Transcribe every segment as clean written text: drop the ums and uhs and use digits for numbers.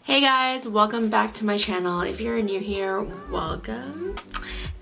Hey guys, welcome back to my channel. If you're new here, welcome.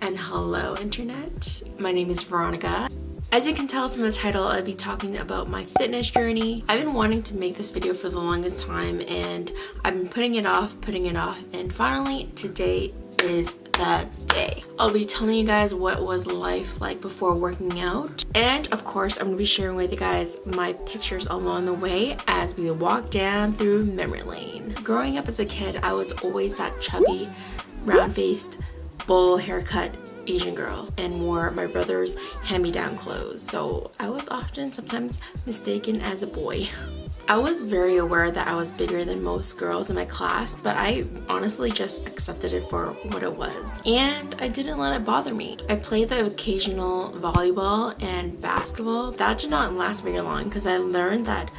And hello internet. My name is Veronica. As you can tell from the title, I'll be talking about my fitness journey. I've been wanting to make this video for the longest time and I've been putting it off, and finally today is the day. I'll be telling you guys what was life like before working out, and of course I'm going to be sharing with you guys my pictures along the way as we walk down through memory lane. Growing up as a kid, I was always that chubby, round-faced, bowl haircut Asian girl and wore my brother's hand-me-down clothes, so I was often sometimes mistaken as a boy. I was very aware that I was bigger than most girls in my class, but I honestly just accepted it for what it was, and I didn't let it bother me. I played the occasional volleyball and basketball. That did not last very long because I learned that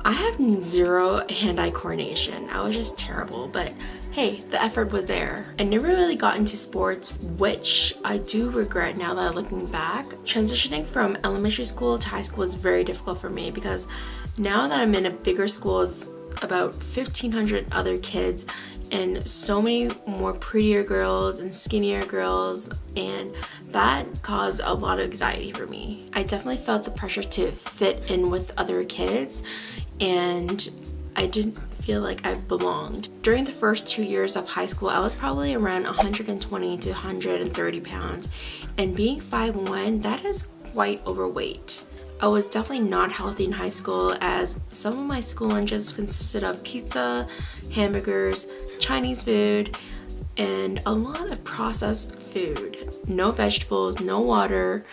I have zero hand-eye coordination. I was just terrible, but hey, the effort was there. I never really got into sports, which I do regret now that I'm looking back. Transitioning from elementary school to high school was very difficult for me because now that I'm in a bigger school with about 1,500 other kids and so many more prettier girls and skinnier girls, and that caused a lot of anxiety for me. I definitely felt the pressure to fit in with other kids, and I didn't feel like I belonged. During the first 2 years of high school, I was probably around 120 to 130 pounds, and being 5'1", that is quite overweight. I was definitely not healthy in high school, as some of my school lunches consisted of pizza, hamburgers, Chinese food, and a lot of processed food. No vegetables, no water,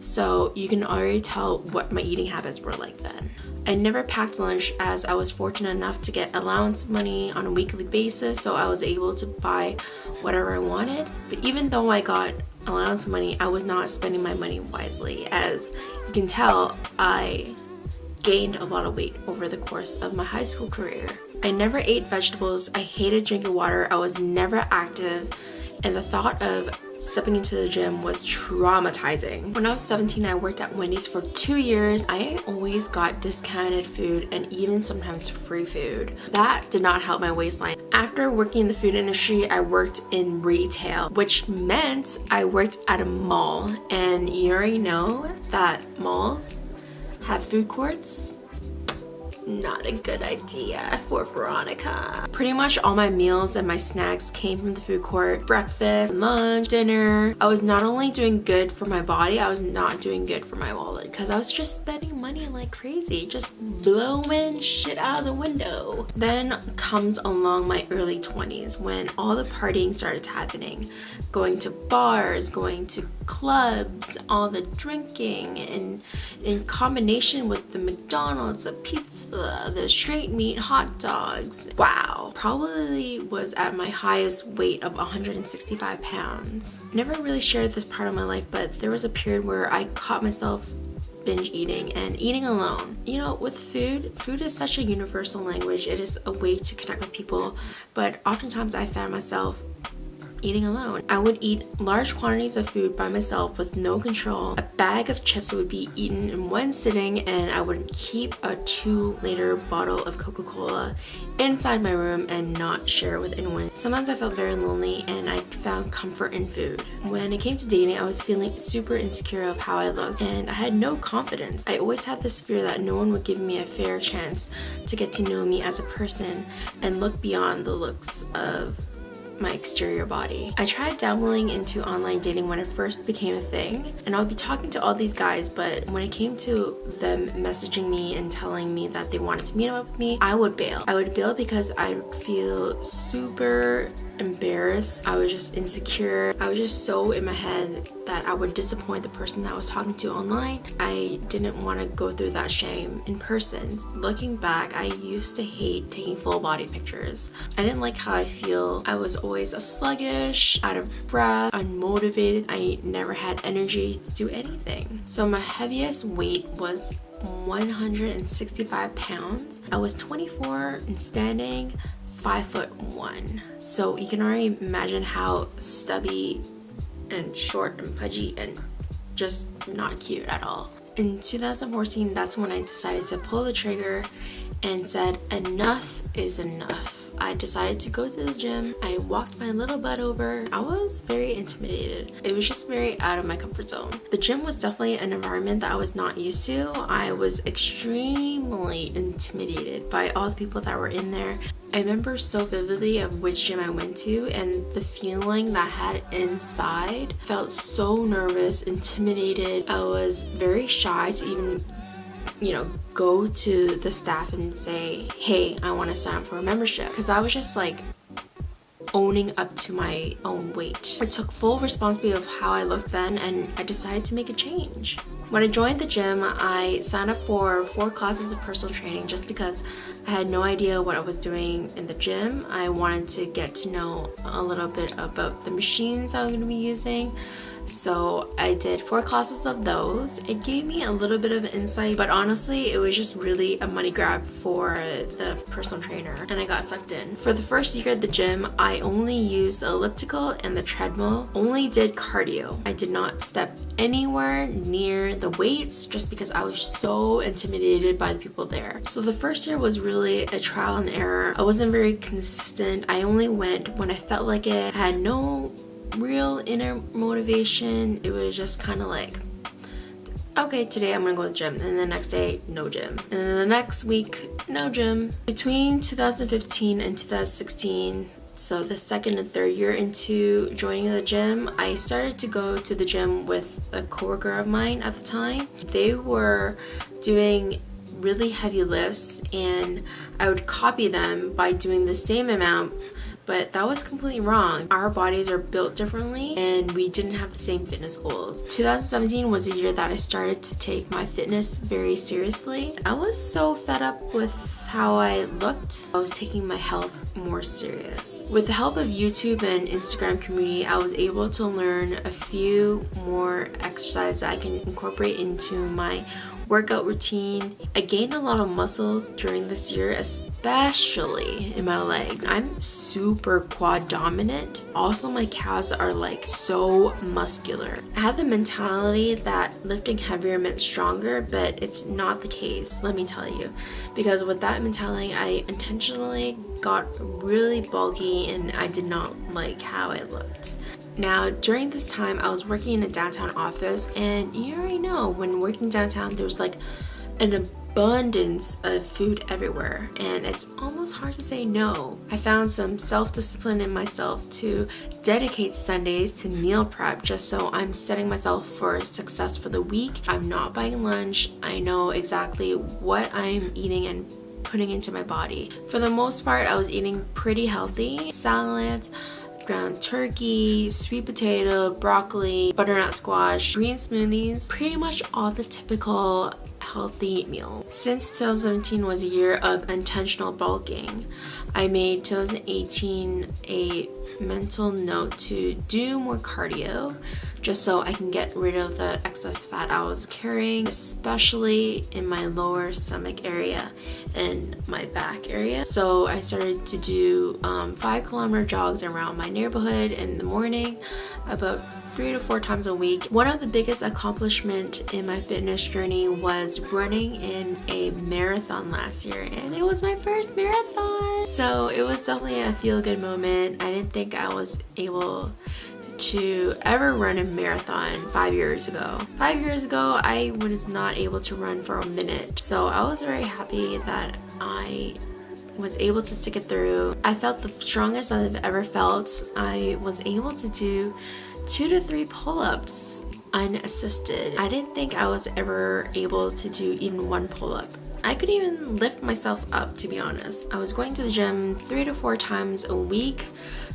so you can already tell what my eating habits were like then. I never packed lunch, as I was fortunate enough to get allowance money on a weekly basis, so I was able to buy whatever I wanted. But even though I got allowance money, I was not spending my money wisely. As you can tell, I gained a lot of weight over the course of my high school career. I never ate vegetables, I hated drinking water, I was never active, and the thought of stepping into the gym was traumatizing. When I was 17, I worked at Wendy's for 2 years. I always got discounted food and even sometimes free food. That did not help my waistline. After working in the food industry, I worked in retail, which meant I worked at a mall. And you already know that malls have food courts. Not a good idea for Veronica. Pretty much all my meals and my snacks came from the food court. Breakfast, lunch, dinner. I was not only doing good for my body, I was not doing good for my wallet because I was just spending money like crazy, just blowing shit out of the window. Then comes along my early 20s when all the partying started happening. Going to bars, going to clubs, all the drinking, and in combination with the McDonald's, the pizza, the straight meat hot dogs. Wow, probably was at my highest weight of 165 pounds. Never really shared this part of my life, but there was a period where I caught myself binge eating and eating alone. You know, with food is such a universal language. It is a way to connect with people, but oftentimes I found myself eating alone. I would eat large quantities of food by myself with no control. A bag of chips would be eaten in one sitting, and I would keep a 2-liter bottle of Coca-Cola inside my room and not share it with anyone. Sometimes I felt very lonely and I found comfort in food. When it came to dating, I was feeling super insecure of how I looked and I had no confidence. I always had this fear that no one would give me a fair chance to get to know me as a person and look beyond the looks of my exterior body. I tried dabbling into online dating when it first became a thing, and I would be talking to all these guys, but when it came to them messaging me and telling me that they wanted to meet up with me, I would bail. I would bail because I would feel super embarrassed. I was just insecure. I was just so in my head that I would disappoint the person that I was talking to online. I didn't want to go through that shame in person. Looking back, I used to hate taking full body pictures. I didn't like how I feel. I was always a sluggish, out of breath, unmotivated. I never had energy to do anything. So my heaviest weight was 165 pounds. I was 24 and standing 5'1", so you can already imagine how stubby and short and pudgy and just not cute at all. In 2014, that's when I decided to pull the trigger and said enough is enough. I decided to go to the gym. I walked my little butt over. I was very intimidated. It was just very out of my comfort zone. The gym was definitely an environment that I was not used to. I was extremely intimidated by all the people that were in there. I remember so vividly of which gym I went to, and the feeling that I had inside. Felt so nervous, intimidated. I was very shy to even, go to the staff and say, hey, I want to sign up for a membership, because I was just like owning up to my own weight. I took full responsibility of how I looked then, and I decided to make a change. When I joined the gym, I signed up for 4 classes of personal training just because I had no idea what I was doing in the gym. I wanted to get to know a little bit about the machines I was going to be using. So I did 4 classes of those. It gave me a little bit of insight, but honestly, it was just really a money grab for the personal trainer, and I got sucked in. For the first year at the gym, I only used the elliptical and the treadmill, only did cardio. I did not step anywhere near the weights just because I was so intimidated by the people there. So the first year was really a trial and error. I wasn't very consistent. I only went when I felt like it. I had no real inner motivation. It was just kind of like, okay, today I'm gonna go to the gym, and the next day no gym, and then the next week no gym. Between 2015 and 2016, so the second and third year into joining the gym, I started to go to the gym with a coworker of mine at the time. They were doing really heavy lifts, and I would copy them by doing the same amount, but that was completely wrong. Our bodies are built differently, and we didn't have the same fitness goals. 2017 was a year that I started to take my fitness very seriously. I was so fed up with how I looked. I was taking my health more serious. With the help of YouTube and Instagram community, I was able to learn a few more exercises that I can incorporate into my workout routine. I gained a lot of muscles during this year, especially in my leg. I'm super quad dominant. Also, my calves are like so muscular. I had the mentality that lifting heavier meant stronger, but it's not the case, let me tell you. Because with that mentality, I intentionally got really bulky, and I did not like how I looked. Now, during this time, I was working in a downtown office, and you already know when working downtown, there's like an abundance of food everywhere, and it's almost hard to say no. I found some self-discipline in myself to dedicate Sundays to meal prep just so I'm setting myself for success for the week. I'm not buying lunch. I know exactly what I'm eating and putting into my body. For the most part, I was eating pretty healthy. Salads, ground turkey, sweet potato, broccoli, butternut squash, green smoothies, pretty much all the typical healthy meal. Since 2017 was a year of intentional bulking, I made 2018 a mental note to do more cardio just so I can get rid of the excess fat I was carrying, especially in my lower stomach area and my back area. So I started to do 5-kilometer jogs around my neighborhood in the morning, about 3 to 4 times a week. One of the biggest accomplishments in my fitness journey was running in a marathon last year, and it was my first marathon. So it was definitely a feel-good moment. I didn't think I was able to ever run a marathon 5 years ago. 5 years ago, I was not able to run for a minute. So I was very happy that I was able to stick it through. I felt the strongest I've ever felt. I was able to do 2 to 3 pull-ups unassisted. I didn't think I was ever able to do even 1 pull-up. I could even lift myself up, to be honest. I was going to the gym 3 to 4 times a week.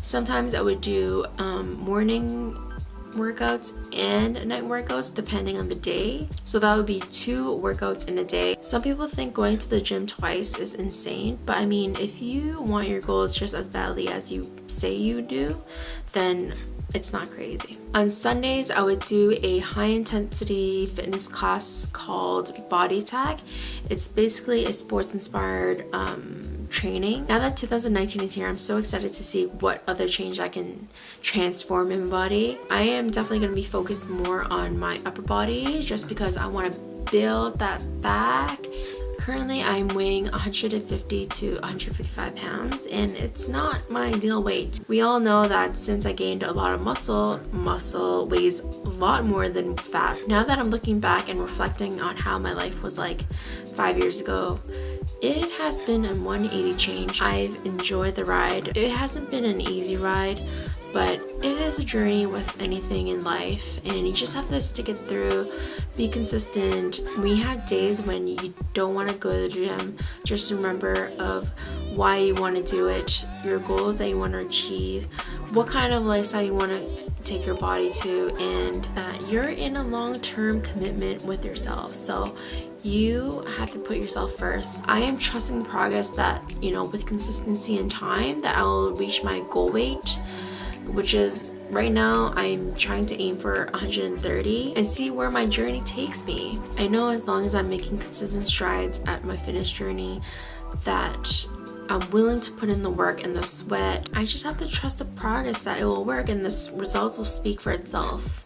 Sometimes I would do morning workouts and night workouts depending on the day. So that would be 2 workouts in a day. Some people think going to the gym twice is insane, but I mean, if you want your goals just as badly as you say you do, then it's not crazy. On Sundays, I would do a high-intensity fitness class called Body Tag. It's basically a sports-inspired training. Now that 2019 is here, I'm so excited to see what other change I can transform in my body. I am definitely going to be focused more on my upper body just because I want to build that back, Currently, I'm weighing 150 to 155 pounds, and it's not my ideal weight. We all know that since I gained a lot of muscle weighs a lot more than fat. Now that I'm looking back and reflecting on how my life was like 5 years ago, it has been a 180 change. I've enjoyed the ride. It hasn't been an easy ride, but it is a journey with anything in life, and you just have to stick it through, be consistent. We have days when you don't want to go to the gym. Just remember of why you want to do it, your goals that you want to achieve, what kind of lifestyle you want to take your body to, and that you're in a long-term commitment with yourself. So you have to put yourself first. I am trusting the progress that, with consistency and time, that I will reach my goal weight, which is right now I'm trying to aim for 130 and see where my journey takes me. I know as long as I'm making consistent strides at my fitness journey that I'm willing to put in the work and the sweat. I just have to trust the progress that it will work, and the results will speak for itself.